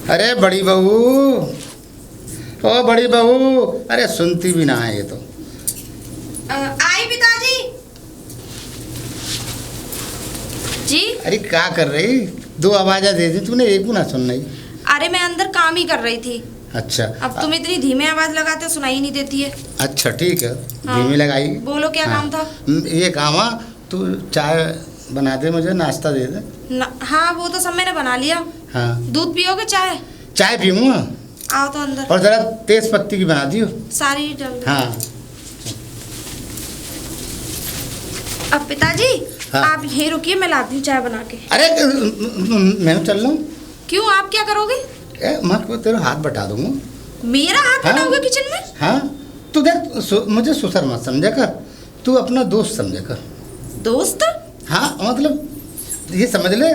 अरे बड़ी बहू, ओ बड़ी बहू, अरे सुनती भी ना है ये तो। आई पिताजी जी। अरे क्या कर रही? दो आवाज़ें दे दी तूने, एक भी ना सुन रही। अरे मैं अंदर काम ही कर रही थी। अच्छा, अब तुम इतनी धीमे आवाज लगाते सुनाई नहीं देती है। अच्छा ठीक है, हाँ। धीमी लगाई। बोलो क्या काम था? ये काम है, तू चाय बना दे, मुझे नाश्ता दे दे। हाँ वो तो सब मैंने बना लिया। हाँ, दूध पियोगे चाय? चाय पीऊँगा। आओ तो अंदर। और ज़रा तेज पत्ती की बना दियो। सारी डाल दो। हाँ। अब पिताजी हाँ। आप यहीं रुकिए, मैं लाती हूँ चाय बना के। अरे मैं चल रहा हूँ। क्यों, आप क्या करोगे? मैं तेरा हाथ बटा दूंगा। मेरा हाथ हाँ। बटाओगे किचन में? हाँ, तू देख, मुझे ससुर मत समझा कर, तू अपना दोस्त समझा कर। दोस्त? हाँ मतलब ये समझ ले,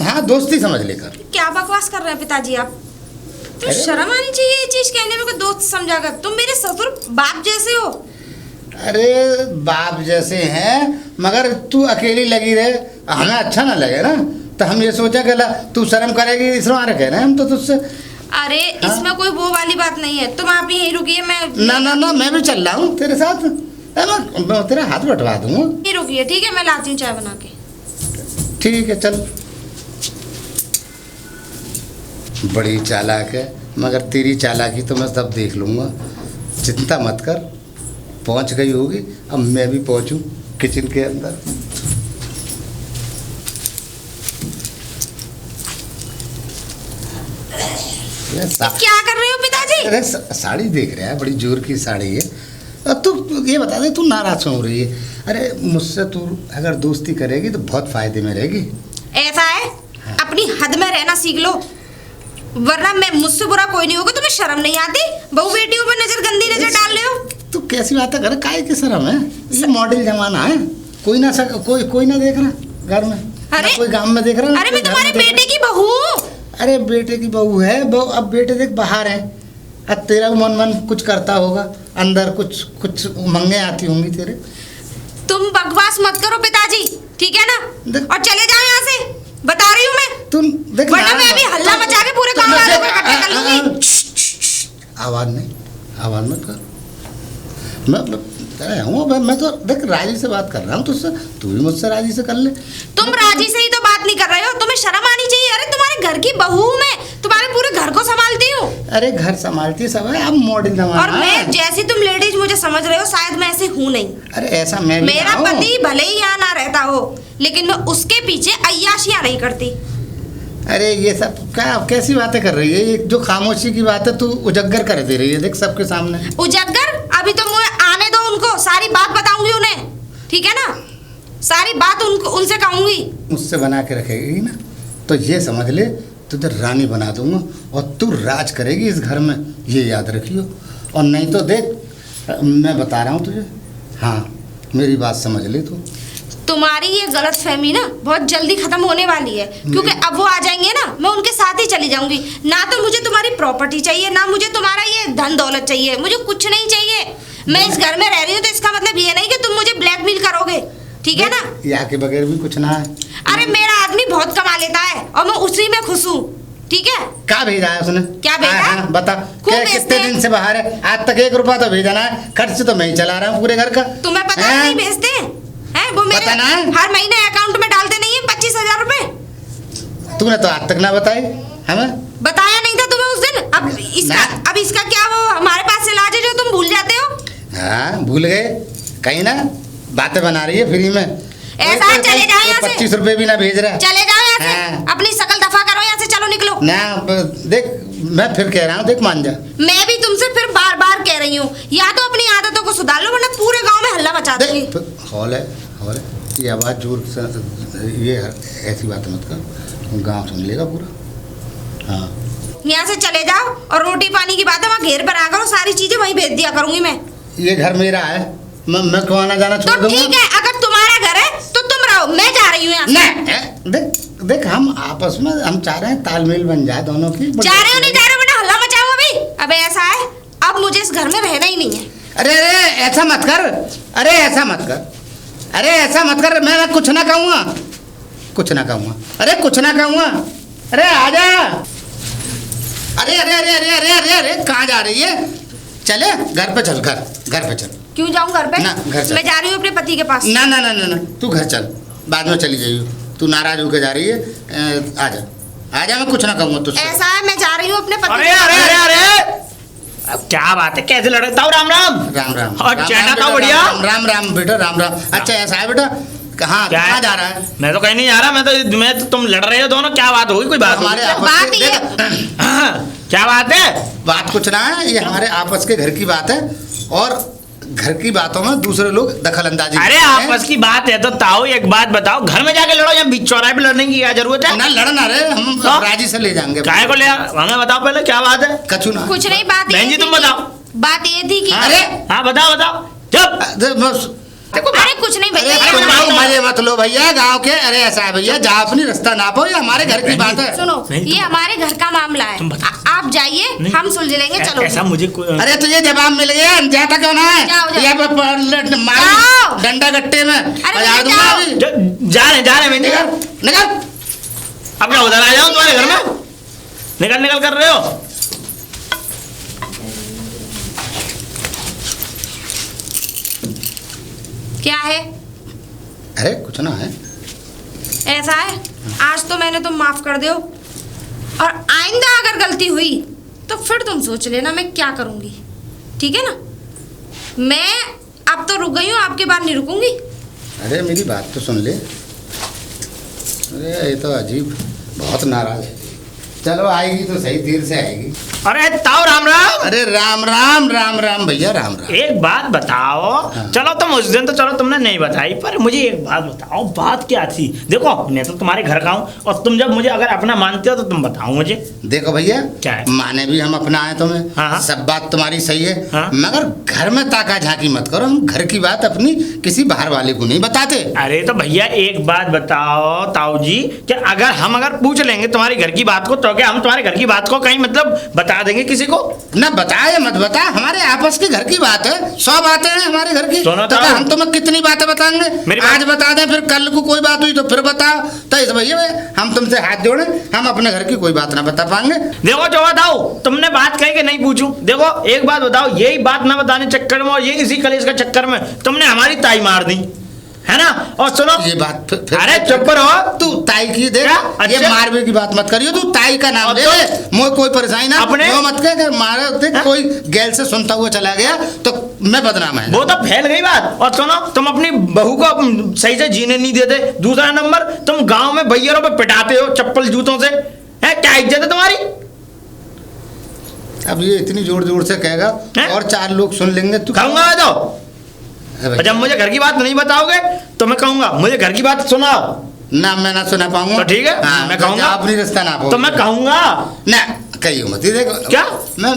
हाँ दोस्ती समझ ले कर। क्या बकवास कर रहे हैं पिताजी आप? तो अरे। शर्म आनी चाहिए ये चीज कहने में, को दोस्त समझा कर। तुम मेरे ससुर बाप जैसे हो। अरे बाप जैसे हैं, मगर तू अकेली लगी रहे, हमें अच्छा ना लगे ना, तो हम ये सोचा कि तू शर्म करेगी इसलिए कह रहे हैं हम तो तुझसे। अरे हाँ? इसमें कोई वो वाली बात नहीं है। तुम आप यहीं रुकिए, मैं ना ना ना, मैं भी चल रहा हूँ तेरे साथ। मैं तेरा हाथ बटवा दूंगा। यहीं रुकिए, ठीक है? मैं लाती हूँ चाय बना के। ठीक है चल। बड़ी चालाक है, मगर तेरी चालाकी तो मैं सब देख लूँगा, चिंता मत कर। पहुँच गई होगी, अब मैं भी पहुँचूँ किचन के अंदर। क्या कर रहे हो पिताजी? अरे साड़ी देख रहा है, बड़ी जोर की साड़ी है। अब तू ये बता दे, तू नाराज हो रही है? अरे मुझसे तू अगर दोस्ती करेगी तो बहुत फायदे में रहेगी। ऐसा है? हाँ। अपनी हद में रहना सीख लो, वरना मैं मुझसे बुरा कोई नहीं होगा। तुम्हें शर्म नहीं आती? बहू बेटियों पर नजर, गंदी नजर डाल रहे हो। तू कैसी बातें कर, काहे की शर्म है? ये मॉडल जमाना है, कोई ना देख रहा घर में। अरे कोई गांव में देख रहा। अरे मैं तुम्हारे बेटे की बहू हूँ। अरे बेटे की बहू है, अब बेटे देख बाहर है, अब तेरा मन कुछ करता होगा, अंदर कुछ मंगे आती होंगी तेरे। तुम बकवास मत करो पिताजी, ठीक है ना? और चले जाओ यहाँ से, बता रही हूँ मैं। तुम देख, वरना मैं अभी हल्ला मचा के पूरे गाँव वालों को इकट्ठा कर लूंगी। आवाज मत कर। मैं तो देख राजी से बात कर रहा हूँ तुझसे, तू भी मुझसे राजी से कर ले। तुम राजी से ही तो बात नहीं कर रहे हो, तुम्हें शर्म आनी चाहिए। अरे तुम्हारे घर की बहू हूँ मैं, तुम्हारे पूरे घर को संभालती हूँ। अरे घर संभालती सब है, अब मॉडल जमाना। और मैं जैसी तुम लेडीज मुझे समझ रहे हो, शायद मैं ऐसी हूँ नहीं। अरे ऐसा मैं भी मेरा हूँ। पति भले ही यहाँ ना रहता हो, लेकिन मैं उसके पीछे अय्याशियाँ नहीं करती। अरे ये सब क्या, कैसी बातें कर रही है? ये जो खामोशी की बात है तू उजागर कर दे रही है, देख सबके सामने। उजागर? अभी तो मुझे आने दो उनको, सारी बात बताऊंगी उन्हें, ठीक है ना? सारी बात उनसे कहूंगी। मुझसे बना के रखेगी ना तो ये समझ ले, तुझे रानी बना दूंगा और तू राज करेगी इस घर में, ये याद रखियो। और नहीं तो देख, मैं बता रहा हूँ तुझे, हाँ मेरी बात समझ ले तू। तुम्हारी ये गलत फहमी ना बहुत जल्दी खत्म होने वाली है, क्योंकि अब वो आ जाएंगे ना, मैं उनके साथ ही चली जाऊंगी। ना तो मुझे तुम्हारी प्रॉपर्टी चाहिए, ना मुझे तुम्हारा ये धन दौलत चाहिए, मुझे कुछ नहीं चाहिए। मैं इस घर में रह रही हूँ तो इसका मतलब ये नहीं कि तुम मुझे ब्लैकमेल करोगे, ठीक है ना? यहाँ के बगैर भी कुछ ना है। अरे मेरा आदमी बहुत कमा लेता है और मैं उसी में खुश हूँ, ठीक है? क्या भेजा है उसने? क्या भेजा? हाँ, बता कितने हैं। दिन से बाहर है? आज तक 1 रुपया तो भेजा ना है, खर्च तो मैं ही चला रहा हूँ पूरे घर का। तुम्हें पता है नहीं भेजते हैं? वो मेरे पता ना? हर महीने अकाउंट में डालते नहीं है 25,000 रुपए। तूने तो आज तक ना बताई हमें। बताया नहीं था तुम्हें उस दिन? अब इसका क्या वो हमारे पास से इलाज है जो तुम भूल जाते हो? हाँ भूल गए कहीं ना, बातें बना रही है फ्री में। ऐसा है, चले जाओ यहाँ से। 25 रुपए भी ना भेज रहा। चले जाओ यहाँ से, हाँ। अपनी शकल दफा करो यहाँ से, चलो निकलो। ना देख, मैं फिर कह रहा हूँ, देख मान जा। मैं भी तुमसे फिर बार बार कह रही हूँ, या तो अपनी आदतों को सुधार लो, वरना पूरे गांव में हल्ला मचा दूंगी। हॉल है, ये आवाज़ जोर से, ये ऐसी बात मत कर, गाँव सुन लेगा पूरा। हाँ यहाँ से चले जाओ, और रोटी पानी की बात है वहाँ घेर पर आ करो, सारी चीजें वहीं भेज दिया करूंगी मैं। ये घर मेरा है, मैं क्यों आना जाना छोड़ तो दूंगा? ठीक है, अगर तुम्हारा घर है तो तुम रहो, मैं जा रही हूँ यहाँ से। देख हम आपस में हम चाह रहे हैं तालमेल बन जाए दोनों की। जा रहे हो नहीं जा रहे हो, बेटा हल्ला मचाओ अभी। अबे ऐसा है, अब मुझे इस घर में रहना ही नहीं है। अरे ऐसा मत कर, अरे ऐसा मत कर, अरे ऐसा मत कर, मैं कुछ ना कहूँगा, कुछ ना कहूँगा, अरे कुछ ना कहूँगा, अरे आजा। अरे अरे अरे अरे अरे अरे अरे कहाँ जा रही है? चले घर पे चल, घर पे चल। क्यों जाऊं घर पे? ना, घर चल। मैं जा रही हूँ अपने पति के पास। ना ना ना ना ना, तू घर चल, बाद में चली जाइयो। तू नाराज होकर जा रही है, आजा आजा, मैं कुछ ना कहूँगा तुझसे। ऐसा है, मैं जा रही हूँ अपने पति अरे अरे अरे अरे अब क्या बात है, कैसे लड़ रहे? राम राम राम राम। और चैना था बढ़िया। राम राम बेटा, राम राम। अच्छा ऐसा है बेटा, कहाँ क्या है? कहाँ जा रहा है? मैं तो कहीं नहीं जा रहा, मैं तो तुम लड़ रहे हो दोनों, क्या बात होगी? कोई बात हमारे होगी? आपस बात के- ये- देख, क्या बात है? बात कुछ ना है, ये हमारे आपस के घर की बात है, और घर की बातों में दूसरे लोग दखल अंदाजी अरे करते हैं। आपस की बात है तो ताओ एक बात बताओ, घर में जाके लड़ो या बीच चौराहे पे लड़ने की क्या जरूरत है? ना लड़ना रे, हम तो? राजी से ले जाएंगे। काय को ले हमें बताओ पहले क्या बात है? कछु ना। कुछ नहीं, बात बहन ये जी, थी तुम कि- बताओ। बात ये थी कि हाँ? अरे! हाँ बताओ बताओ चुप। अरे कुछ नहीं भैया, अरे ये कुछ हमारे- नहीं, मजे मत लो भैया गांव के। अरे ऐसा है भैया, जहाँ अपनी रास्ता नापो, ये हमारे घर की बात है। सुनो, नहीं, ये हमारे घर का मामला है। तुम बता। आप जाइए, नहीं। हम सुलझ लेंगे। चलो ऐसा मुझे अरे तुझे जवाब मिल गया, जाता क्यों ना है? जाओ, जाओ। ये मार जाओ। डंडा गट्टे में बजा भैया, दूंगा जाओ। अभी। जा रहे बहन जी। निकल निकल। अब क्या उधर आ जाऊं तुम्हारे घर में? निकल निकल कर रहे हो? क्या है? अरे कुछ ना है। ऐसा है, आज तो मैंने तुम माफ कर दो, और आइंदा अगर गलती हुई तो फिर तुम सोच लेना मैं क्या करूंगी। ठीक है ना? मैं अब तो रुक गई हूँ, आपके बाद नहीं रुकूंगी। अरे मेरी बात तो सुन ले। अरे ये तो अजीब, बहुत नाराज है। चलो आएगी तो सही, देर से आएगी। अरे ताओ राम राम। अरे राम राम राम राम भैया, राम राम। एक बात बताओ। हाँ। चलो तुम उस दिन तो चलो तुमने नहीं बताई, पर मुझे एक बात बताओ, बात क्या थी? देखो मैं तो तुम्हारे घर का हूँ, और तुम जब मुझे अगर अपना मानते हो तो तुम बताओ मुझे। देखो भैया, क्या है? माने भी हम अपना आए तुम्हें, हाँ, हाँ। सब बात तुम्हारी सही है, हाँ। मगर घर में ताका झांकी मत करो। हम घर की बात अपनी किसी बाहर वाले को नहीं बताते। अरे तो भैया एक बात बताओ ताऊ जी, कि अगर पूछ लेंगे तुम्हारी घर की बात को, तो क्या हम तुम्हारे घर की बात को कहीं मतलब बता देंगे किसी को? ना बताए मत बता, हमारे आपस की घर की बात है। 100 बातें हैं हमारे घर की, सुनो तो ताऊ। क्या हम तुम्हें कितनी बातें बताएंगे? मेरी बात- आज बता दें, फिर कल को कोई बात हुई तो फिर बताओ। तो इस भैया हम तुमसे हाथ जोड़े, हम अपने घर की कोई बात ना बता पाएंगे। देखो जो बताओ, तुमने बात कही कि नहीं पूछूं? देखो एक बात बताओ, यही बात ना बताने चक्कर में और ये इसी कलेश का चक्कर में तुमने हमारी ताई मार दी है ना? और सुनो ये बात फिर अरे चुप रहो। तू ताई की देख, क्या? ये अच्छा। मारवे की बात मत करियो। तू ताई का नाम और ले तो- ले, मोह कोई परेशानी ना अपने- वो मत कह कर मारे देख, हाँ? कोई गैल से सुनता हुआ चला गया तो मैं बदनाम है। वो तो फैल गई बात। और सुनो, तुम अपनी बहू को सही से जीने नहीं देते। दूसरा नंबर, तुम गांव में भैयरों पे पिटाते हो चप्पल जूतों से। है क्या इज्जत है तुम्हारी? अब ये इतनी जोर जोर से कहेगा हैं? और 4 लोग सुन लेंगे। तू कहूंगा मैं तो। अरे और भैया, जब मुझे घर की बात नहीं बताओगे तो मैं कहूंगा मुझे घर की बात सुनाओ। ना मैं ना सुना पाऊंगा। तो ठीक है, हाँ, मैं तो कहूंगा। जा अपनी रास्ता ना तो मैं कहूंगा। ना कहियो मत। ये देखो क्या? मैं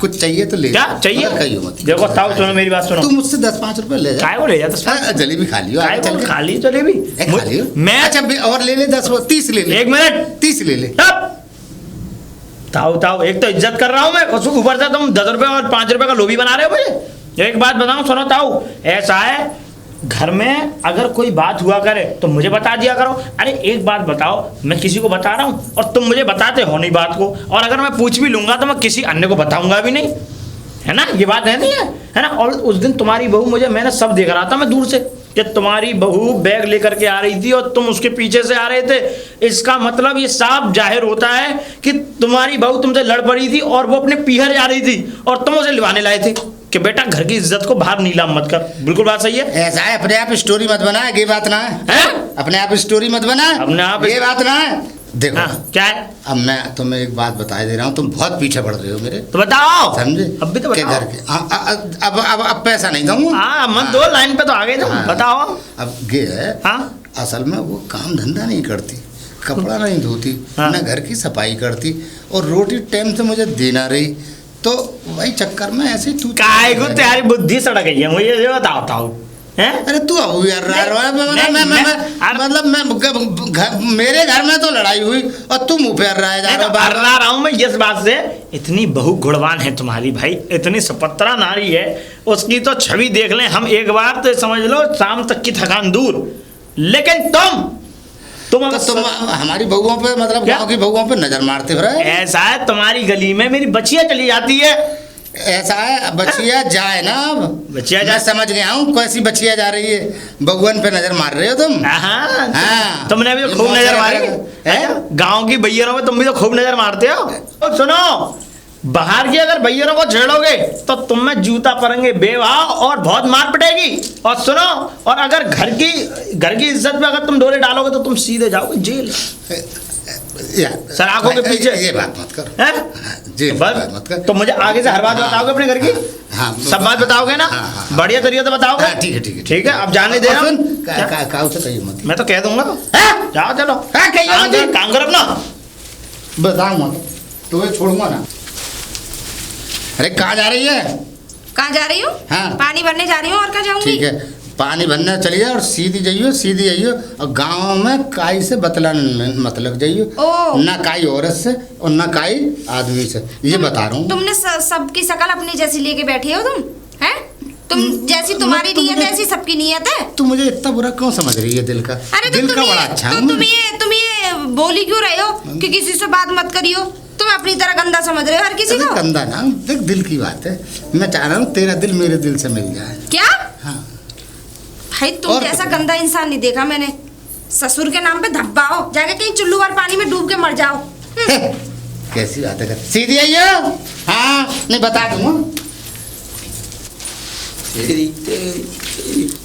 कुछ चाहिए तो ले क्या चाहिए? मगर कहियो मत। देखो ताऊ, सुनो मेरी बात सुनो। तू मुझसे 10-5 रुपए ले जा। काय को ले जाता? हाँ, जलेबी खा लियो आगे चल के। खाली जलेबी खा लियो। मैं अच्छा और ले ले 10-30 ले ले। 1 मिनट 30 ले ले। ताऊ ताऊ, एक तो इज्जत कर रहा हूं मैं, और ऊपर से तुम 10 रुपए और 5 रुपए का लोभी बना रहे हो मुझे। एक बात बताऊं, सुनो ताऊ, ऐसा है घर में अगर कोई बात हुआ करे तो मुझे बता दिया करो। अरे एक बात बताओ, मैं किसी को बता रहा हूँ और तुम मुझे बताते हो नहीं बात को, और अगर मैं पूछ भी लूंगा तो मैं किसी अन्य को बताऊंगा भी नहीं, है ना? ये बात है नहीं है ना? और उस दिन तुम्हारी बहू मैंने सब देख रहा था मैं दूर से, कि तुम्हारी बहू बैग लेकर के आ रही थी और तुम उसके पीछे से आ रहे थे। इसका मतलब ये साफ जाहिर होता है कि तुम्हारी बहू तुमसे लड़ पड़ी थी और वो अपने पीहर जा रही थी और तुम उसे लिवाने लाए थे कि बेटा घर की इज्जत को बाहर नीलाम मत कर। बिल्कुल बात सही है। ऐसा है, अपने आप स्टोरी मत बना, ये बात ना है। हैं? अपने आप स्टोरी मत बना, अपने आप ये बात ना है। देखो हाँ, क्या है? अब मैं तुम्हें एक बात बता दे रहा हूँ, तुम बहुत पीछे पड़ रहे हो मेरे। तो बताओ। समझे? अब भी तो के बताओ। घर के अब पैसा नहीं दूंगा। हाँ मत दो, लाइन पे तो आ गए तुम। हाँ। बताओ। अब ये है, हाँ असल में वो काम धंधा नहीं करती, कपड़ा नहीं धोती, हाँ। न घर की सफाई करती, और रोटी टाइम से मुझे देना रही, तो वही चक्कर में ऐसे तू काय को तुम्हारी बुद्धि सड़क गई है, मुझे ये बताओ ताऊ। हैं? अरे तू अब यार मतलब मैं मेरे घर में तो लड़ाई हुई और तू मुंह फेर रहा है जा नहीं तो रहा है अर्रा रहा हूं मैं इस बात से। इतनी बहु गुणवान है तुम्हारी भाई, इतनी सपत्रा नारी है, उसकी तो छवि देख लें हम एक बार तो समझ लो शाम तक की थकान दूर। लेकिन तुम तुम तो तुम हमारी बहुओं पे मतलब क्या? गाँव की बहुओं पे नजर मारते हो रहे। ऐसा है तुम्हारी गली में मेरी बच्चियां चली जाती है। ऐसा है बच्चिया जाए ना, अब बच्चिया मैं जाए। समझ गया हूँ कैसी बच्चिया जा रही है, बहुअन पे नजर मार रहे हो तुम। हाँ, हाँ। तुमने भी तो ये खूब बहुत नजर सारा मारी है। है। गांव की भैयरों में तुम भी तो खूब नजर मारते हो। और सुनो, बाहर की अगर भैयरों को छेड़ोगे तो तुम में जूता पड़ेंगे बेवाह और बहुत मार पड़ेगी। और सुनो, और अगर घर की इज्जत पे अगर तुम डोरे डालोगे तो तुम सीधे जाओगे जेल। सर आंखों के पीछे ये बात मत करो। हैं? जी तो बात बस मत कर। तो मुझे आगे से हर बात बताओगे अपने घर की। हाँ, सब बात बताओगे ना। हाँ, हाँ, हाँ। बढ़िया तरीके से बताओगे। हाँ, ठीक है ठीक है ठीक है, अब जाने दे रहा हूं। क्या? का उसे कहिए मत। मैं तो कह दूंगा। हैं? जाओ चलो। हाँ, कहिए काम मत। कर, काम कर अपना। बताऊँ मत, तुम्हें छोड़ूंगा ना। अरे कहाँ जा रही है? कहाँ जा रही हूँ? हाँ। पानी भरने जा रही हूँ, और कहाँ जाऊंगी? ठीक है, पानी भरने चलिए और सीधी जाइयो और गांव में काई से बतलाने मत लग जाइयो। ओ। ना काई औरत से और ना काई आदमी से, ये बता रहा हूँ। तुमने सबकी शकल अपनी जैसी लेके बैठे हो तुम, हैं? तुम जैसी तुम्हारी तुम नीयत है मुझे- ऐसी सबकी नीयत है। तू मुझे इतना बुरा क्यों समझ रही है दिल का? अरे तो दिल का बड़ा अच्छा हूँ मैं। तुम ये बोली क्यों रहे हो कि किसी से बात मत करियो? तुम अपनी तरह गंदा समझ रहे हो हर किसी अरे को। कंधा ना, देख दिल की बात है। मैं चाह रहा हूँ तेरा दिल मेरे दिल से मिल जाए। क्या? हाँ। भाई तुम और जैसा बताओ। गंदा इंसान नहीं देखा मैंने। ससुर के नाम पे धब्बाओ, जाके कहीं चुल्लू भर पानी में डूब के मर जाओ। कैसी बात है, सीधी आइयो। हाँ, नहीं बता दूंगा।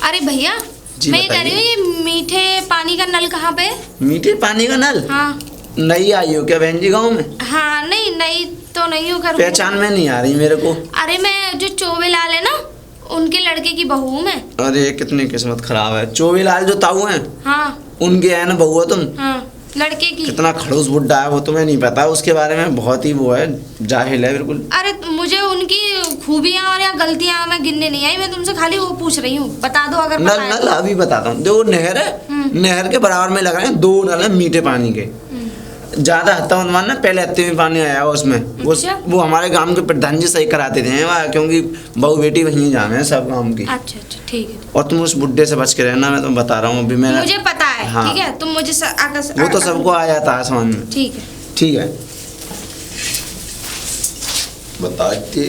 अरे भैया, जी मैं ये कह रही बताइए। हूँ, ये मीठे पानी का नल कहाँ पे? मीठे पानी का नल हाँ नई आई हो क्या बहन जी गाँव में? हाँ, नहीं तो नहीं हो घर। पहचान में नहीं आ रही मेरे को। अरे मैं जो चोवे लाल है ना, उनके लड़के की बहू हूँ मैं। अरे कितनी किस्मत खराब है। चोवीलाल जो ताऊ हैं हाँ उनके है ना बहू हो तुम। हाँ, लड़के की। कितना खड़ूस बुड्ढा है वो, तुम्हें नहीं पता उसके बारे में। बहुत ही वो है, जाहिल है बिल्कुल। अरे मुझे उनकी खूबियाँ और या गलतियाँ मैं गिनने नहीं आई, मैं तुमसे खाली वो पूछ रही हूँ, बता दो अगर नल पता है नल तो। अभी बताता हूँ। देखो नहर है, नहर के बराबर में लग रहे हैं 2 नल है मीठे पानी के। ज्यादा हत्ता मत मानना, पहले हत्ते में पानी आया उसमें। अच्छा। वो हमारे गांव के प्रधान जी सही कराते थे वहाँ, क्योंकि बहू बेटी वहीं जामे हैं सब गांव की। अच्छा ठीक है। और तुम उस बुड्ढे से बच के रहना, मैं तुम्हें बता रहा हूँ अभी। मैंने मुझे पता है। हाँ। ठीक है, तुम मुझे वो तो सबको आ जाता है समझ में। ठीक है। ठीक है, बताते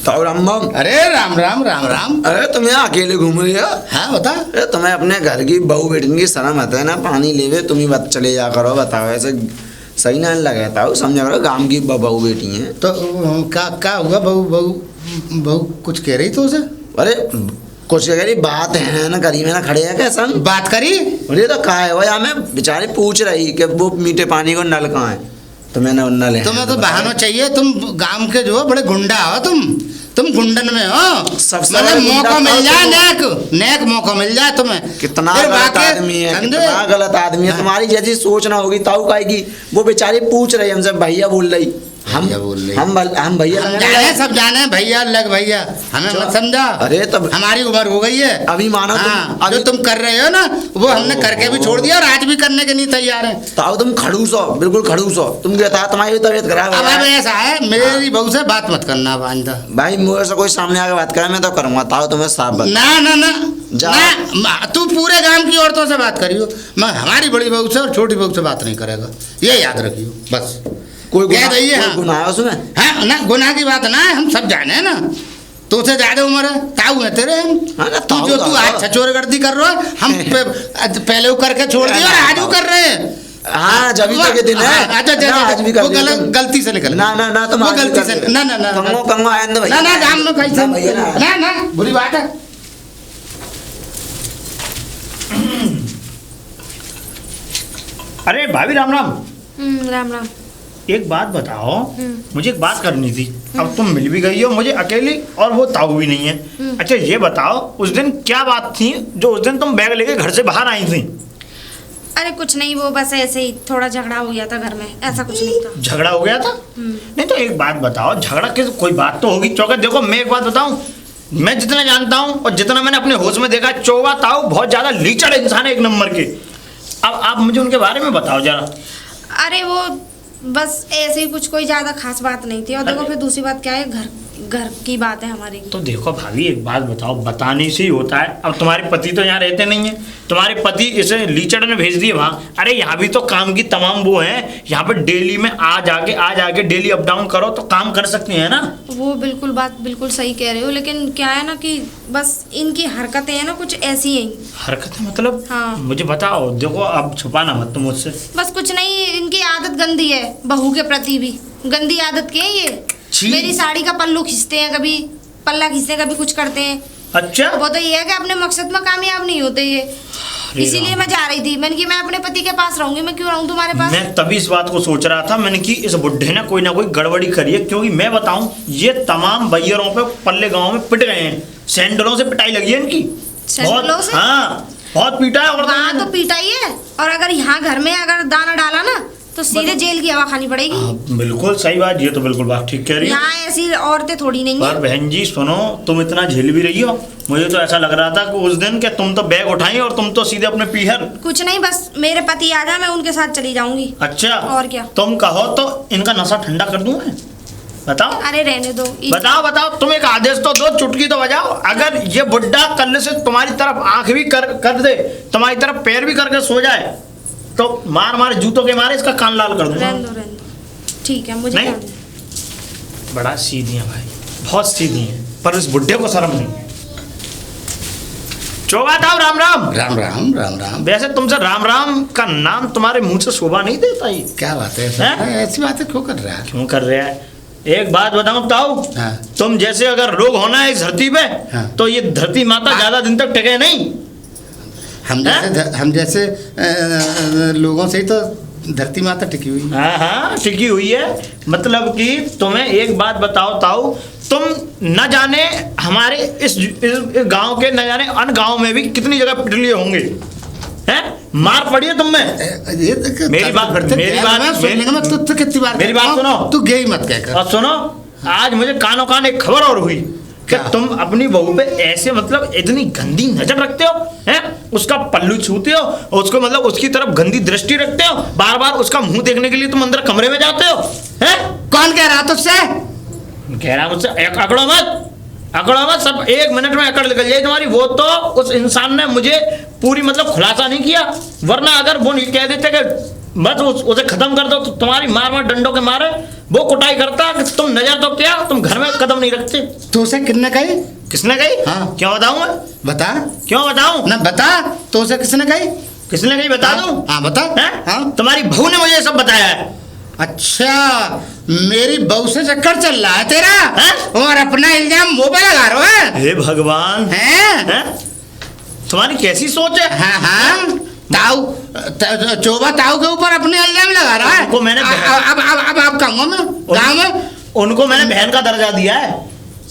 ताऊ राम राम। अरे राम राम राम राम। अरे तुम यहाँ अकेले घूम रही हो? हाँ बता। अरे तुम्हें अपने घर की बहू बेटी की शर्म आता है ना? पानी लेवे तुम ही चले जा करो। बताओ ऐसे सही ना लगे ताऊ, समझा करो गांव की बहू बेटी हैं। तो क्या हुआ? बहू बहू बहू कुछ कह रही तो उसे? अरे कुछ कह रही बात है ना, करी में ना खड़े है क्या संग? बात करी? अरे तो कहा है वो यहाँ में बेचारी पूछ रही कि वो मीठे पानी को नल कहाँ है, तो मैंने वो नल है। तुम्हें तो बहाना चाहिए। तुम गांव के जो हो बड़े गुंडा हो तुम गुंडन में हो। सबसे मतलब बड़ा मौका गुंडा मिल जाए, तो नेक मौका मिल जाए तुम्हें। कितना फिर गलत बाकी- आदमी है, समझे? कितना गलत आदमी है। हाँ। तुम्हारी जैसी सोच ना होगी ताऊ का की। वो बेचारी पूछ रही हमसे, भैया बोल रही। भैया बोल रही। हम भैया हम लगने जाने, लगे। सब जाने भैया लग भैया, हमें मत समझा। अरे तब हमारी उम्र हो गई है अभी मानो तुम- हाँ, अभी- जो तुम कर रहे हो ना वो हमने करके भी छोड़ दिया और आज भी करने के नहीं तैयार है। ताऊ तुम खड़ूस हो, बिल्कुल खड़ूस हो। तुम कहता तुम्हारी भी तबीयत खराब अब है। ऐसा है, मेरी बहू से बात मत करना बांधा। भाई मुझे से कोई सामने आके बात करे मैं तो करूंगा। ताऊ तुम्हें साफ बता। ना ना ना जा। ना, तू पूरे गांव की औरतों से बात करियो, मैं हमारी बड़ी बहू से और छोटी बहू से बात नहीं करेगा, ये याद रखियो बस। कोई कह दइए, कोई हाँ। गुनाह है उसमें? हाँ ना, गुनाह की बात ना है, हम सब जाने हैं ना। तो से ज्यादा उम्र है, ताऊ है तेरे हम। हाँ ना, तू ताऊ जो तो तू है। आज छचोरगर्दी कर रहा है, हम पहले वो करके छोड़ दिए और आज वो कर रहे हैं। हाँ जब ही के दिन है। हाँ, अच्छा, ना, आज भी कर वो दिया तुम। गलती से निकल ना ना ना तुम वो आज भी गलती कर से दिया। ना ना ना कंगो कंगो आए ना भैया। ना ना गांव में कैसे ना भैया ना। ना ना बुरी बात है। अरे भाभी राम राम। राम राम। एक बात बताओ, मुझे एक बात करनी थी। अब तुम मिल भी गई हो मुझे अकेली और वो ताऊ भी नहीं है। अच्छा ये बताओ, उस दिन क्या बात थी जो उस दिन तुम बैग लेके घर से बाहर आई थी? अरे कुछ नहीं, वो बस ऐसे ही थोड़ा झगड़ा हो गया था घर में, ऐसा कुछ नहीं था। झगड़ा हो गया था? नहीं तो एक बात बताओ, झगड़ा किस कोई बात तो होगी। चौके देखो, मैं एक बात बताऊं, मैं जितना जानता हूं और जितना मैंने अपने होश में देखा, चौवा ताऊ बहुत ज्यादा लीचड़ इंसान है, एक नंबर के। अब आप मुझे उनके बारे में बताओ जरा। अरे वो बस ऐसे ही कुछ, कोई ज्यादा खास बात नहीं थी। और देखो फिर दूसरी बात क्या है, घर की बात है हमारी। तो देखो भाभी, एक बात बताओ, बताने से ही होता है। अब तुम्हारे पति तो यहाँ रहते नहीं है, तुम्हारे पति इसे लीचड़ ने भेज दिए वहाँ। अरे यहाँ भी तो काम की तमाम वो हैं, यहाँ पे डेली में आ जाके डेली अप डाउन करो तो काम कर सकते हैं ना। वो बिल्कुल बात बिल्कुल सही कह रहे हो, लेकिन क्या है ना कि बस इनकी हरकतें हैं ना कुछ ऐसी हैं। हरकतें मतलब? हाँ। मुझे बताओ, देखो अब छुपाना मत तुम मुझसे। बस कुछ नहीं, इनकी आदत गंदी है, बहू के प्रति भी गंदी आदत की है ये। छी। मेरी साड़ी का पल्लू खींचते हैं, कभी पल्ला खींचते हैं, कभी कुछ करते हैं। अच्छा। वो तो ये है कि अपने मकसद में कामयाब नहीं होते ये। इसीलिए मैं जा रही थी, मैंने कि मैं अपने पति के पास रहूंगी, मैं क्यों रहूं तुम्हारे पास। मैं तभी इस बात को सोच रहा था, मैंने कि इस बुढ़े ने कोई ना कोई गड़बड़ी करी है, क्योंकि मैं बताऊं ये तमाम भैयरों पे पल्ले गांव में पिट गए हैं, सैंडलों से पिटाई लगी है इनकी। सैंडलों से? हाँ, बहुत पीटा है। और वहाँ तो पीटा ही है, और अगर यहाँ घर में अगर दाना डाला ना तो सीधे जेल की हवा खानी पड़ेगी। हाँ, बिल्कुल सही बात, ये तो बिल्कुल बात ठीक कह रही है। यहाँ ऐसी औरतें थोड़ी नहीं पर है। बहन जी सुनो, तुम इतना झेल भी रही हो, मुझे तो ऐसा लग रहा था कि उस दिन के तुम तो बैग उठाई और तुम तो सीधे अपने पीहर। कुछ नहीं, बस मेरे पति आ जाए मैं उनके साथ चली जाऊंगी। अच्छा, और क्या? तुम कहो तो इनका नशा ठंडा कर दूं मैं? बताओ। अरे रहने दो। बताओ, तुम एक आदेश तो दो, चुटकी तो बजाओ। अगर ये बुड्ढा कल से तुम्हारी तरफ आंख भी कर दे, तुम्हारी तरफ पैर भी करके सो जाए, तो मार जूतों के मारे इसका कान लाल कर दूंगा। रहने दो। ठीक है, मुझे नहीं? क्या है? बड़ा सीधी है भाई, बहुत सीधी है, पर इस बुड्ढे को शर्म नहीं है। चौबाताओ, राम राम। राम राम राम राम। वैसे तुमसे राम राम का नाम तुम्हारे मुंह से शोभा नहीं देता ही। क्या बात है, ऐसी बातें क्यों कर रहा है? क्यों कर रहा है? एक बात बताऊं ताऊ, हाँ। तुम जैसे अगर लोग होना है इस धरती पे, हाँ। तो ये धरती माता ज्यादा दिन तक टिके नहीं। हम जैसे लोगों से ही तो धरती माता टिकी हुई है। हाँ, टिकी हुई है। मतलब कि तुम्हें एक बात बताओ ताऊ, तुम न जाने हमारे इस गांव के न जाने अन्य गांव में भी कितनी जगह पिट लिए होंगे, हैं? मार पड़ी है तुम में। मेरी बात सुनो, तू गई मत कहकर। और सुनो, आज मुझे कानों कान एक खबर और हुई कि तुम अपनी बहू पे ऐसे मतलब इतनी गंदी नजर रखते हो, हैं? उसका पल्लू छूते हो, उसको मतलब उसकी तरफ गंदी दृष्टि रखते हो, बार बार उसका मुंह देखने के लिए तुम अंदर कमरे में जाते हो, हैं? कौन कह रहा तुझसे? कह रहा मुझसे अकड़ो मत, सब 1 मिनट में अकड़ निकल जाए तुम्हारी। वो तो उस इंसान ने मुझे पूरी मतलब खुलासा नहीं किया, वरना अगर वो नहीं कह देते कि बस उसे खत्म कर दो, तो तुम्हारी मार डंडों के मारे वो कुटाई करता कि तुम नजर तो क्या, तुम घर में कदम नहीं रखते। तो उसे किसने कही? किसने कही? हाँ। क्यों बताऊं मैं? बता। क्यों बताऊं? ना बता, तो उसे किसने कही? किसने कही बता दूं? हाँ बता। हैं? हाँ। तुम्हारी बहू ने मुझे सब बताया है। अच्छा, मेरी बहू से चक्कर चल रहा है तेरा? हैं? और अपना इल्जाम मुंह पे लगा रहा है? हे भगवान, हैं? तुम्हारी कैसी सोच है? हाँ, चोबा ताऊ के ऊपर अपने इल्जाम लगा रहा है। उनको मैंने अब कहूँगा मैं गाँव में उनको मैंने बहन का दर्जा दिया है,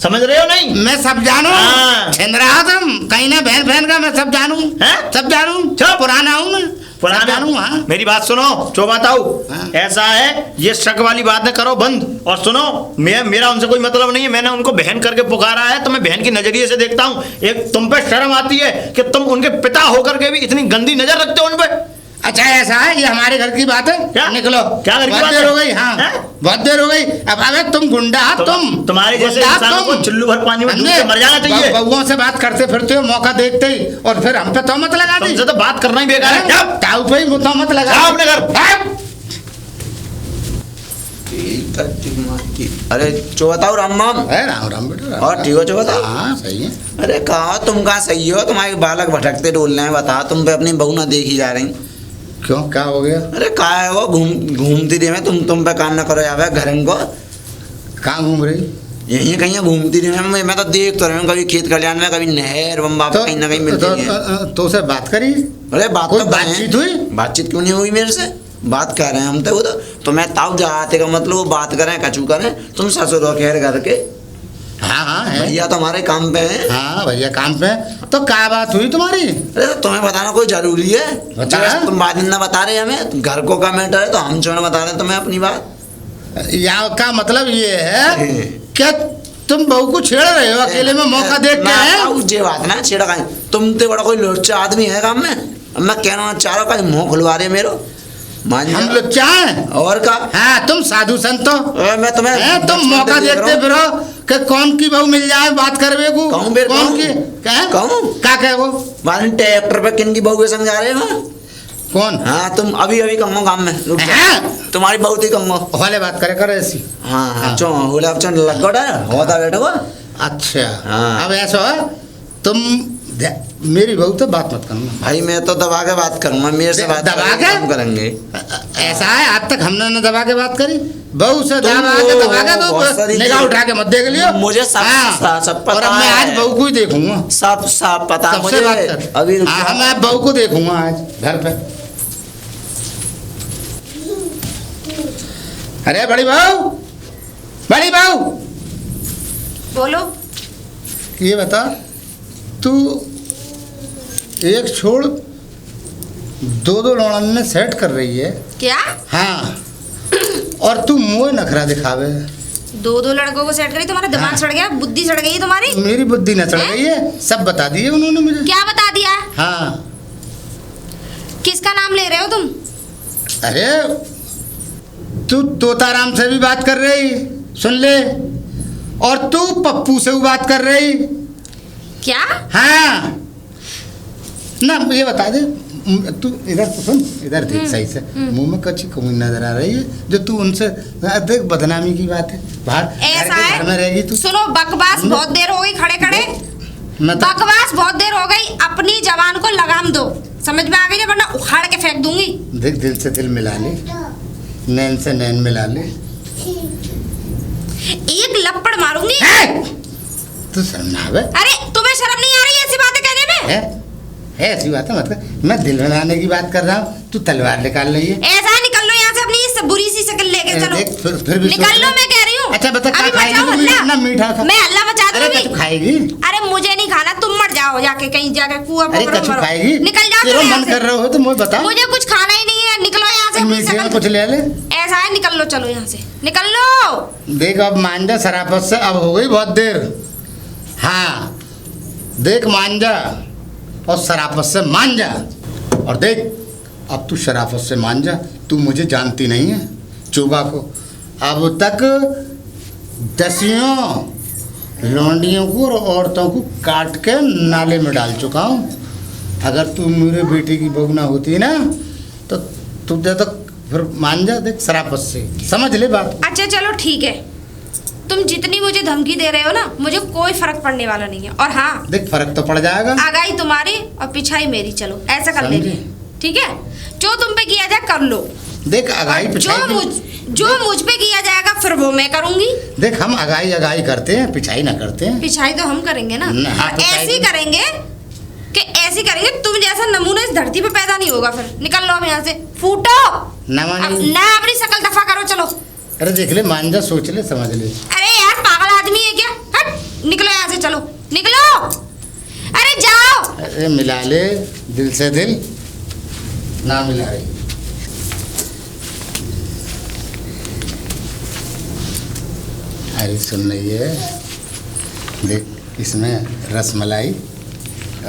समझ रहे हो? नहीं, मैं सब जानू। हाँ। छिंद रहा तुम कहीं ना बहन का, मैं सब जानू। हैं? सब जानू, पुराना हूँ मैं, सब जानू। हाँ। मेरी बात सुनो चौबाताऊ, हाँ। ऐसा है, ये शक वाली बात न करो बंद। और सुनो, मेरा उनसे कोई मतलब नहीं है, मैंने उनको बहन करके पुकारा है, तो मैं बहन की नजरिए से देखता हूँ। एक तुम पे शर्म आती है कि तुम उनके पिता होकर के भी इतनी गंदी नजर रखते हो उन पे। अच्छा ऐसा है, ये हमारे घर की बात है। क्या? निकलो। क्या घर की बहुत बात देर है? हो गई। हाँ, हैं? बहुत देर हो गई। अब अबे तुम गुंडा, तुम्हारे जैसे गुंडा इंसानों को चुल्लू भर पानी में डूब के मर जाना चाहिए। बउओं से बात करते फिरते हो मौका देखते ही, और फिर हम पे तोहमत लगा दी। तुमसे तो बात करना ही बेकार है। जाओ, ताऊ पे ही तोहमत लगा जाओ अपने घर। अरे चौबताओ, राम राम। राम राम बेटा। और ठीक हो चौबताओ? हाँ सही है। अरे कहा तुम कहाँ सही हो? तुम्हारे बालक भटकते डोल रहे हैं। बता, तुम पे अपनी बहू ना देखी जा रही? क्यों, क्या हो गया? अरे कहा है वो घूमती रही मैं, तुम पे काम ना करो यार घर को। कहाँ घूम रही? यहीं कहीं घूमती रही मैं तो देख तो रहा हूँ, कभी खेत खलिहान में, कभी नहर बम्बा कहीं ना कहीं मिलती है। तो उसे बात करी? अरे बात कोई तो बातचीत हुई? बातचीत क्यों नहीं हुई मेरे से? बात कर रहे हैं हम तो मैं ताऊ जाते का मतलब वो बात करें कचू करें। तुम ससुर हो खैर घर के? हाँ है भैया तो हमारे काम पे हैं। हाँ भैया काम पे। तो क्या बात हुई तुम्हारी? अरे तो तुम्हें बताना कोई जरूरी है? बता। तुम बात ना बता रहे हमें, घर को का मैटर है तो हम छोड़ बता रहे तुम्हें अपनी बात। यहाँ का मतलब ये है कि तुम बहू को छेड़ रहे हो अकेले में मौका देख के? है ये बात ना छेड़ा का, तुम तो बड़ा कोई लोचा आदमी है काम में। अब मैं कहना चाह रहा हूँ मुँह खुलवा रहे मेरो। हम लुच्चा हैं और का? हाँ, तुम साधु संत हो। मैं तुम्हें तुम मौका देखते फिरो कि कौन की बहू मिल जाए बात करवे को कहूं बेर, कौन कहूं? की क्या कहूं? क्या कहे वो वाले ट्रैक्टर पे किन की बहू के समझा रहे हो? कौन हाँ तुम अभी अभी कहूँ गाँव में रुक जाओ। हैं? तुम्हारी बहुत ही कहूँ। वाले बात करे कर ऐसी हाँ हाँ। हाँ चो होला अब चो लगोड़ा होता बैठा हुआ। अच्छा हाँ। अब ऐसा हो तुम मेरी बहू तो बात मत करना भाई मैं तो दबा के बात करूंगा, मेरे से बात दबा करेंगे, के? हम करेंगे। ऐसा है आज तक हमने न दबा के बात करी बहू से तुम दबा के बहुत सारी तो निगाह उठा के मत देख लियो मुझे सब- सब पता और अब मैं है। आज बहू को ही देखूंगा सब सब पता सबसे मुझे। बात कर अभी रुक हाँ जाओ। मैं बहू को देखूंगा आज घर पे अरे बड़ी बहू बोलो। ये बता तू एक छोड़ दो लौड़न में सेट कर रही है क्या? हाँ और तू मुँह नखरा दिखावे दो लड़कों को सेट करी, तुम्हारा दिमाग हाँ। सड़ गया, बुद्धि सड़ गई है तुम्हारी। मेरी बुद्धि न चढ़ गई है सब बता दिए उन्होंने मुझे क्या बता दिया? हाँ किसका नाम ले रहे हो तुम? अरे तू तोताराम से भी बात कर रही सुन ले और तू पप्पू से भी बात कर रही क्या? हाँ ना ये बता दे तू इधर तो सुन इधर देख सही से मुंह में कच्ची कमी नजर आ रही है जो तू उनसे देख बदनामी की बात है बाहर ऐसा घर में रहेगी है, तू सुनो बकवास मैं- बहुत देर हो गई खड़े खड़े। मैं तो बकवास बहुत देर हो गई, अपनी जवान को लगाम दो, समझ में आ गई ना, वरना उखाड़ के फेंक दूंगी। देख दिल से दिल मिला ले नैन से नैन मिला ले एक लपड़ मारूंगी। तू शर्म ना आवे अरे तुम्हें शर्म नहीं आ रही ऐसी बातें कहने में? है ऐसी बात है मतलब मैं दिल बनाने की बात कर रहा हूँ तू तलवार निकाल रही है ऐसा है, निकल लो यहाँ से, अपनी इस बुरी सी शक्ल लेके चलो। देख फिर भी निकल सोच लो, ले। मैं कह रही हूँ। अच्छा बता क्या अभी खाएगी मचाओ तू? हल्ला। इतना मीठा खा मैं हल्ला मचा अरे दूंगी। कछु खाएगी अरे मुझे नहीं खाना, तुम मर जाओ जाके कहीं जाके कुआं अरे पकड़ो कछु मरो। खाएगी निकल जाओ तेरा तुम यहाँ मन से। कर रहा हो तो मुझे बता मुझे कुछ खाना ही नहीं है, निकलो यहाँ से। अपनी मीठे में शक्ल- कुछ ले ले ऐसा है, निकल लो, चलो यहाँ से निकल लो। देख अब मान जा शराफत से अब हो गई बहुत देर हाँ देख मान जा और शराफत से मान जा और देख अब तू शराफत से मान जा तू मुझे जानती नहीं है चोबा को अब तक दसियों लौंडियों को और औरतों को काट के नाले में डाल चुका हूँ अगर तू मेरे बेटे की बहू ना होती ना तो तुझे तो फिर मान जा देख शराफत से समझ ले बात अच्छा चलो ठीक है, तुम जितनी मुझे धमकी दे रहे हो ना, मुझे कोई फर्क पड़ने वाला नहीं है। और हाँ, देख फर्क तो पड़ जाएगा आगाही तुम्हारी और पिछाई मेरी, चलो ऐसा कर लेंगे, समझी? ठीक है? जो तुम पे किया जाए कर लो, देख अगाई और पिछाई जो मुझ पे किया जाएगा फिर वो मैं करूंगी। देख हम अगाई अगाई करते हैं पिछाई ना करते हैं पिछाई तो हम करेंगे ना, न, हाँ, और पिछाई ऐसी तो- करेंगे कि ऐसी करेंगे तुम जैसा नमूना इस धरती पे पैदा नहीं होगा। फिर निकल लो अब यहाँ से, फूटो। ना अब मानेगी ना अपनी शक्ल दफा करो, चलो। अरे देख ले मान जा सोच ले समझ ले अरे यार पागल आदमी है क्या? हट, निकलो यहाँ से, चलो निकलो। अरे जाओ। अरे मिला ले दिल से दिल ना मिला रही अरे सुन रही है देख इसमें रसमलाई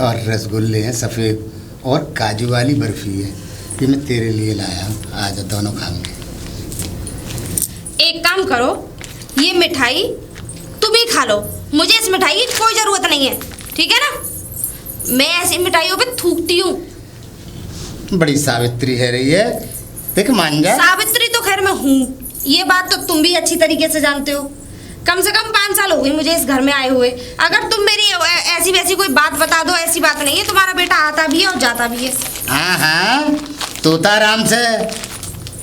और रसगुल्ले हैं सफ़ेद और काजू वाली बर्फ़ी है ये मैं तेरे लिए लाया हूँ आज दोनों खाएंगे एक काम करो, ये मिठाई तुम ही खा लो, मुझे इस मिठाई की कोई ज़रूरत नहीं है, ठीक है ना? मैं ऐसी मिठाइयों पे थूकती हूँ। बड़ी सावित्री है रही है देख मान जा सावित्री तो खैर मैं हूँ, ये बात तो तुम भी अच्छी तरीके से जानते हो। कम से कम 5 साल हो गई मुझे इस घर में आए हुए। अगर तुम मेरी ऐसी वैसी कोई बात बता दो, ऐसी बात नहीं है, तुम्हारा बेटा आता भी है और जाता भी है। हाँ हाँ तोताराम से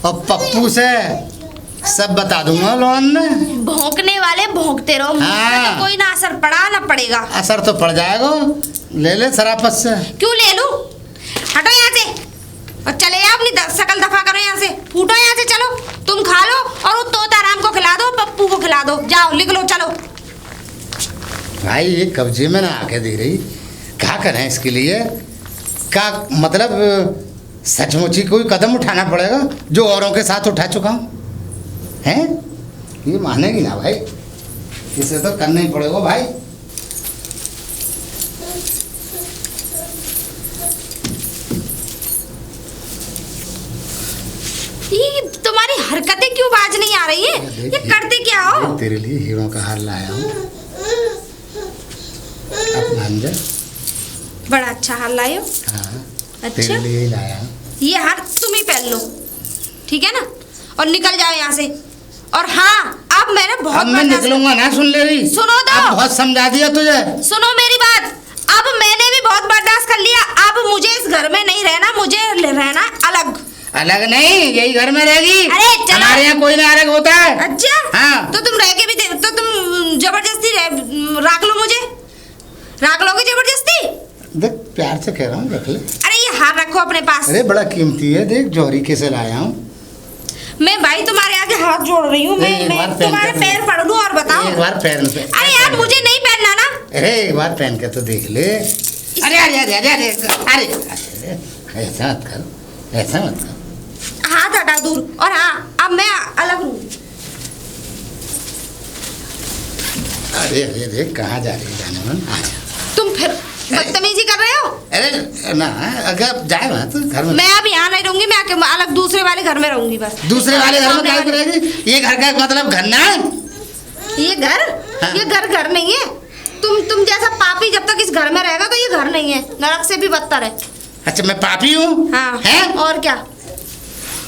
और पप्पू से सब बता दूंगा लोन ने भौंकने वाले भौंकते रहो, मुझ पे हाँ। तो कोई ना असर पड़ा ना पड़ेगा। असर तो पड़ जाएगा ले ले शराफत से क्यों ले लूं? हटो यहाँ से और चले जाओ, अपनी शकल दफा करो यहाँ से, फूटो यहाँ से, चलो तुम खा लो और वो तोताराम को खिला दो, पप्पू को खिला दो, जाओ लिख लो, चलो। भाई ये कब्जे में ना आके दे रही क्या करें इसके लिए क्या मतलब सचमुच ही कोई कदम उठाना पड़ेगा जो औरों के साथ उठा चुका हूँ हैं ये मानेगी ना भाई इसे तो करना ही पड़ेगा भाई ये तुम्हारी हरकतें क्यों बाज नहीं आ रही है? देख, ये करते क्या हो? देख, तेरे लिए हीरो का हार लाया हूँ। अब मान जा। बड़ा अच्छा हार लाए हो। हाँ, अच्छा तेरे लिए ही लाया हूँ। ये हार तुम ही पहन लो, ठीक है ना, और निकल जाओ यहाँ से। और हाँ, अब मैंने बहुत अब मैं बर्दाश्त- निकलूंगा ना, सुन ले रही। सुनो तो। अब बहुत समझा दिया तुझे। सुनो मेरी बात, अब मैंने भी बहुत बर्दाश्त कर लिया। अब मुझे इस घर में नहीं रहना, मुझे रहना अलग। अलग नहीं, यही घर में रहेगी। अरे चलो। हमारे यहाँ कोई ना अलग होता है। अच्छा हाँ। तो तुम रह के भी तो तुम जबरदस्ती राख लो, मुझे राख लोगे जबरदस्ती? देख, प्यार से कह रहा हूँ, रख ले। अरे ये हार रखो अपने पास। अरे बड़ा कीमती है, देख जौहरी के से लाया हूँ। मैं भाई तुम्हारे आगे हाथ जोड़ रही हूँ। एक बार मैं पहन तुम्हारे के पैर पड़ लूं और बताओ। एक बार पहन पे। अरे यार मुझे नहीं पहनना ना। अरे एक बार पहन के तो देख ले। अरे अरे अरे अरे अरे अरे ऐसा मत करो, ऐसा मत करो। हाथ हटा दूर। और हाँ, अब मैं अलग हूँ। अरे अरे देख, कहाँ जा रही है, जाने मन। आ जा। तुम फिर बदतमीजी कर रहे हो। अरे ना, अगर जाए वहाँ तो घर में। मैं अब यहाँ नहीं रहूंगी, मैं अलग दूसरे वाले घर में रहूंगी बस। दूसरे वाले घर में सामने क्या वाले- करेगी? ये घर का मतलब घर ना है। ये घर हाँ। ये घर नहीं है। तुम जैसा पापी जब तक इस घर में रहेगा तो ये घर नहीं है, नरक से भी बदतर है। अच्छा, मैं पापी हूँ? हाँ हैं? और क्या,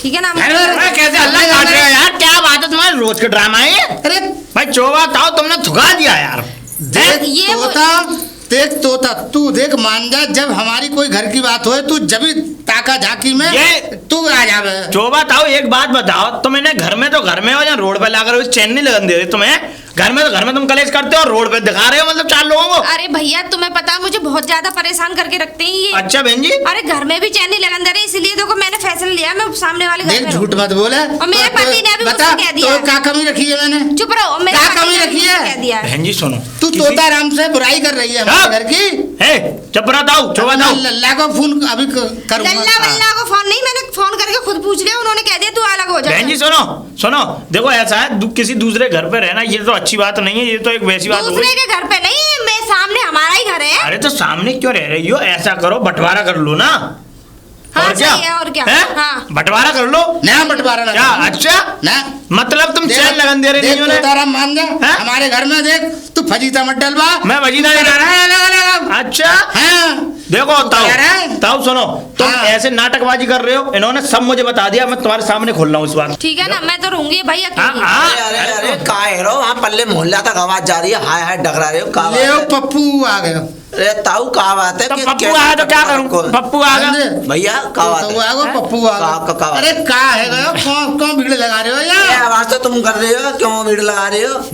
ठीक है ना। अरे कैसे हल्ला काट रहे हो यार? क्या बात है तुम्हारे रोज के ड्रामा है ये? अरे भाई चोवा ताओ, तुमने थुका दिया यार। देख ये वो- तोता, देख तोता, तू देख मान जा, जब हमारी कोई घर की बात होए तू जब भी ताका झांकी में ये- तू आ जावे। चोबा ताओ, एक बात बताओ, तुम इन्हें घर में तो घर में हो या रोड पे लाकर चैन नहीं लगन दे रहे तुम्हें? घर में तो घर में तुम कलेश करते हो और रोड पे दिखा रहे हो मतलब 4 लोगों को। अरे भैया तुम्हें पता है मुझे बहुत ज्यादा परेशान करके रखते हैं ये। अच्छा बहन जी। अरे घर में भी चैन नहीं लगन दे रहे, इसलिए देखो मैंने फैसला लिया, मैं सामने वाले घर देख में झूठ मत बोले। और मेरे पति ने अभी बता, मुझसे कह दिया। तो क्या कमी रखी है मैंने? चुप रहो, मेरे क्या पति कमी ने रखी मुझसे है? कह दिया। बहन जी सुनो, तू किसी- तोता राम से बुराई कर रही है हाँ। हमारे घर की। हे चुप रहा ताऊ, चोबा ताऊ। लल्ला को फोन अभी करूंगा। लल्ला वल्ला को फोन नहीं, मैंने फोन करके खुद पूछ लिया, उन्होंने कह दिया तू अलग हो जा। बहन जी सुनो सुनो, देखो ऐसा है, किसी दूसरे घर पे रहना ये तो अच्छी बात नहीं है, ये तो एक वैसी बात हो दूसरे गई। के घर पे नहीं, मैं सामने हमारा ही घर है। अरे तो सामने क्यों रह रही हो? ऐसा करो, बंटवारा कर लो ना। हाँ, सही है, और क्या? हैं? हाँ। बंटवारा कर लो ना बंटवारा ना क्या? करूं। अच्छा ना मतलब तुम चैन लगन दे रहे देख नहीं हो तोता राम मान जा, हैं? हमारे घर में देख तू फजीता मत डलवा। मैं वजीदा नहीं रहा है अलग अलग। अच्छा हाँ देखो कह रहा है? ताऊ सुनो, तुम हाँ। ऐसे नाटकबाजी कर रहे हो, इन्होंने सब मुझे बता दिया, मैं तुम्हारे सामने खोल रहा हूँ इस बात। ठीक है ना, मैं तो रहूंगी भाई हाँ अकेली। हाँ अरे अरे अरे का है रो, वहाँ पल्ले मोहल्ला तक आवाज जा रही है, हाय हाय डगरा रहे हो, का ले बात है? पप्पू आ गया। अरे ताऊ का बात है तो कि पप्पू कैसे आया तो क्या पप्पू करूँ? को- पप्पू आ गया। समझे? भैया का बात तो है? आ गो पप्पू आ का- का- गया। अरे का है गया, कौन भीड़ लगा रहे हो ये यार? आवाज तो तुम कर रहे हो, क्यों भीड़ लगा रहे हो?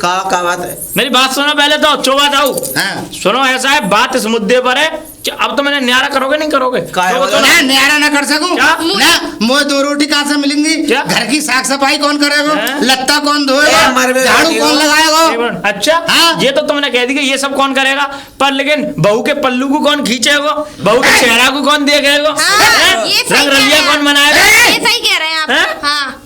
का बात है? मेरी बात सुनो पहले तो, चोबा ताऊ हाँ सुनो, ऐसा है बात इस मुद्दे पर है, अब तो मैंने न्यारा करोगे नहीं करोगे? का है तो बोलो? सुनो, मैं न्यारा ना कर सकूं क्या? ना, मुझे 2 रोटी कहाँ से मिलेंगी? क्या? घर की साफ सफाई कौन करेगा? हैं? लत्ता कौन ए, धोएगा? मरबे झाड़ू रोटी कौन हो। लगाएगा? अच्छा हाँ। ये तो तुमने कह दी कि ये सब कौन करेगा, पर लेकिन बहू के पल्लू को कौन खींचेगा, बहू के चेहरा को कौन देखेगा, हाँ, हैं? ये सही रंग कह रलिया रहे कौन हैं। बनाएगा? ये सही कह रहे हैं आप। हैं? हाँ,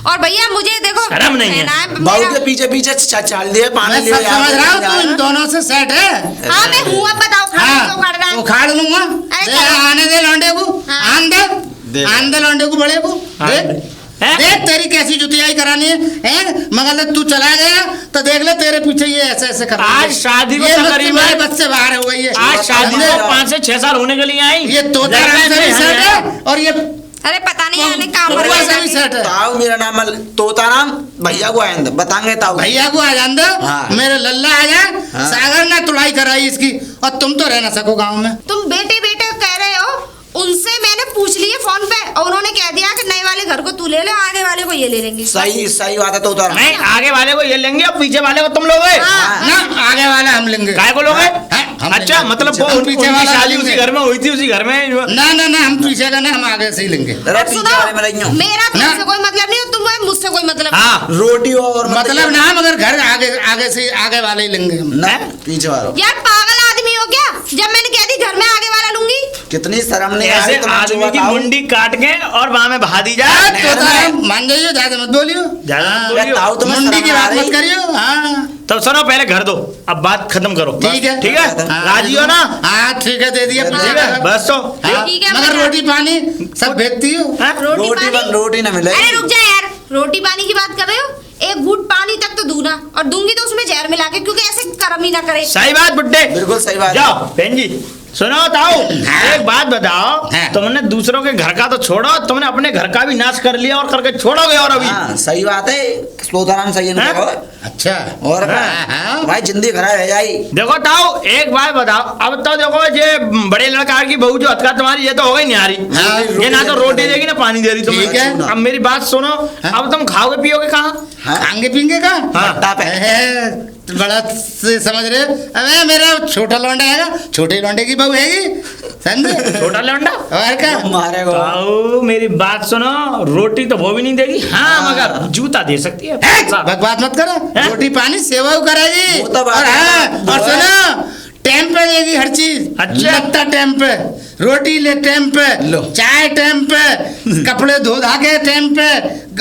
और भैया मुझे देखो शर्म नहीं है। रहना बहू मेरा- के पीछे पीछे चाल दिए, पानी मैं ले सब समझ रहा हूँ, तू इन दोनों से सेट है। हाँ मैं हूँ, अब बताओ खाना क्यों कर रहा है? उखाड़ लूंगा। अरे दे, चलो। आने दे लौंडे को। हाँ। आन दे दे। आन दे लौंडे को, बड़े को। हाँ। देख हैं? देख तेरी कैसी जुतियाई करानी है, हैं? मगर तू चला गया तो देख ले तेरे पीछे ये ऐसे ऐसे कर आज शादी को ये तकरीबन- तुम्हारे बच्चे बाहर हो गई है। आज शादी समझे? को 5 से 6 साल होने के लिए आई, ये तोता लड़का राम से भी ऐसे सेट है। है और ये अरे पता नहीं आने काम पप्पू कर से भी सेट है। ताऊ मेरा नाम तोता राम, भैया को आए बताएंगे ताऊ। भैया को आ जान दो, हाँ। मेरे लल्ला आ जाए। हाँ। सागर ने तुड़ाई कराई इसकी, और तुम तो रह ना सको गाँव में। तुम बेटे बेटे कह रहे हो, उनसे मैंने पूछ लिए फोन पे और उन्होंने कह दिया कि नए वाले घर को तू ले ले, आगे वाले को ये ले लेंगे। सही सही बात है तोता राम। नहीं, आगे वाले को ये लेंगे और पीछे वाले को तुम लोगे। हाँ। ना आगे वाला हम लेंगे। काय को लोगे? हम अच्छा लेंगे। मतलब वो हम पीछे उनकी वाला शादी लेंगे। उसी घर में हुई थी, उसी घर में ना ना ना, हम पीछे का ना, हम आगे से ही लेंगे। अरे और पीछे सुनो, वाले में रही हूँ। मेरा ना। तुमसे कोई मतलब नहीं है, तुम्हें मुझसे कोई मतलब नहीं। हाँ रोटी और मतलब ना, मगर घर आगे आगे से आगे वाले ही लेंगे हम। ना पीछे वालों। यार पागल आदमी हो क्या? जब मैंने कह दी घर में आगे वाला लूंगी। कितनी शर्म नहीं ऐसे आई तुम्हें, आदमी की बताओ। मुंडी काट के और वहां में बहा दी हाँ, जाए। तोता राम, मान जाइए, ज्यादा मत बोलियो। ज्यादा मत हाँ, बोलियो। ताऊ तुम्हें मुंडी की शर्म आ बात मत रही? करियो। हाँ तो सुनो, पहले घर दो, अब बात खत्म करो। ठीक है। ठीक है, हाँ, राजी हो ना? हाँ ठीक है, दे दिया। ठीक ठीक है, बस तो हाँ, ठीक है, मगर मैं- रोटी पानी सब भेजती हो। हाँ? रोटी रोटी पानी? रोटी ना मिले। अरे रुक जा यार, रोटी पानी की बात कर रहे हो, एक घूंट पानी तक तो दूना, और दूंगी तो उसमें जहर मिला के, क्योंकि ऐसे कर्म ही ना करे। सही बात बुड्ढे, बिल्कुल सही बात। जाओ बहन जी सुनो ताऊ, एक बात बताओ, हाँ। तुमने दूसरों के घर का तो छोड़ो, तुमने अपने घर का भी नाश कर लिया और करके छोड़ोगे और अभी। हाँ सही बात है, स्लोताराम सही है ना। हाँ? अच्छा और हाँ। भाई जिंदगी खराब है जाई। देखो ताऊ एक बात बताओ, अब तो देखो ये बड़े लड़का की बहू जो हथका तुम्हारी, ये तो हो गई न्यारी, हाँ, ये ना तो रोटी देगी ना पानी दे रही तुम्हें। ठीक है। अब मेरी बात सुनो, अब तुम खाओगे पियोगे कहाँ? हाँ? खाएंगे पीएंगे का हाँ। भट्टा पे। बड़ा से समझ रहे, अबे मेरा छोटा लौंडा है, छोटे लौंडे की बहू हैगी, समझे? छोटा लौंडा और क्या? मारे को ताऊ मेरी बात सुनो, रोटी तो वो भी नहीं देगी, हाँ मगर जूता दे सकती है। बकवास मत करो, हैं? रोटी पानी सेवा करेगी। वो तो बात और है। हाँ, और सुनो टाइम पे देगी हर चीज। अच्छा। लगता टाइम पे, रोटी ले टाइम पे, लो। चाय टाइम पे, कपड़े धो धा के टाइम पे,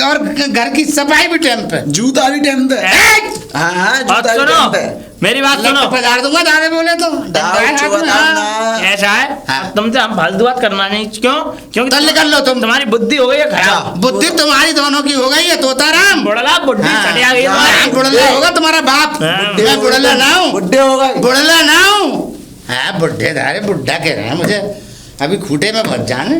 और घर की सफाई भी टाइम पे। जूता भी टाइम पे। हाँ हाँ और जूता भी सुनो टाइम पे। मेरी बात लग सुनो, तो पजार दूंगा दाने बोले तो डंडा है हाथ में, हाँ। ऐसा है हाँ। तुमसे हम फालतू बात करना नहीं, क्यों? क्योंकि तो निकल लो तुम। तुम्हारी बुद्धि हो गई है खराब। बुद्धि तुम्हारी दोनों की हो गई है तोताराम। बुढ़ला बुद्धि हाँ, चढ़ आ गई हाँ, तुम्हारी। बुढ़ला होगा तुम्हारा बाप। हाँ, मैं बुढ़ला ना हूँ, बुड्ढे हो गए। बुढ़ला ना हूँ। हाँ बुढ़े धारे बुढ़ा कह रहे हैं मुझे, अभी खूटे में भर जाने।